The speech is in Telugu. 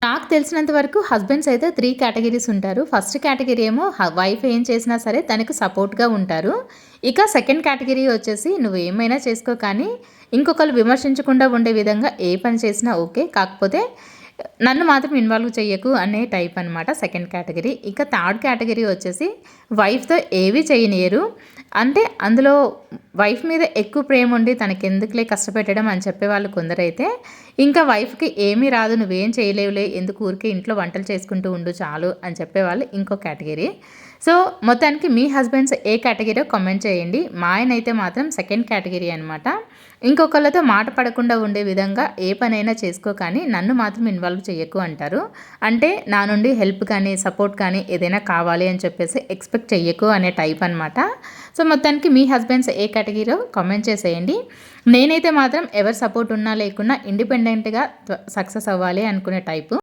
నాకు తెలిసినంత వరకు హస్బెండ్స్ అయితే 3 కేటగిరీస్ ఉంటారు. ఫస్ట్ కేటగిరీ ఏమో వైఫ్ ఏం చేసినా సరే తనకు సపోర్ట్‌గా ఉంటారు. ఇక సెకండ్ కేటగిరీ వచ్చేసి నువ్వేమైనా చేసుకో కానీ ఇంకొకళ్ళు విమర్శించకుండా ఉండే విధంగా ఏ పని చేసినా ఓకే. కాకపోతే నన్ను మాత్రం ఇన్వాల్వ్ చెయ్యకు అనే టైప్ అనమాట సెకండ్ కేటగిరీ. ఇక థర్డ్ కేటగిరీ వచ్చేసి వైఫ్‌తో ఏవి చేయనియరు. అంటే అందులో వైఫ్ మీద ఎక్కువ ప్రేమ ఉండి తనకెందుకులే కష్టపెట్టడం అని చెప్పేవాళ్ళు కొందరైతే, ఇంకా వైఫ్‌కి ఏమీ రాదు నువ్వేం చేయలేవులే ఎందుకు ఊరికే ఇంట్లో వంటలు చేసుకుంటూ ఉండు చాలు అని చెప్పేవాళ్ళు ఇంకో కేటగిరీ. సో, మొత్తానికి మీ హస్బెండ్స్ ఏ కేటగిరీయో కామెంట్ చేయండి. మా ఆయనైతే మాత్రం సెకండ్ కేటగిరీ అనమాట. ఇంకొకళ్ళతో మాట పడకుండా ఉండే విధంగా ఏ పనైనా చేసుకో కానీ నన్ను మాత్రం ఇన్వాల్వ్ చెయ్యకు అంటారు. అంటే నా నుండి హెల్ప్ కానీ, సపోర్ట్ కానీ ఏదైనా కావాలి అని చెప్పేసి ఎక్స్‌పెక్ట్ చెయ్యకు అనే టైప్ అనమాట. సో, మొత్తానికి మీ హస్బెండ్స్ ఏ కేటగిరీయో కామెంట్ చేసేయండి. నేనైతే మాత్రం ఎవరి సపోర్ట్ ఉన్నా లేకున్నా ఇండిపెండెంట్‌గా సక్సెస్ అవ్వాలి అనుకునే టైపు.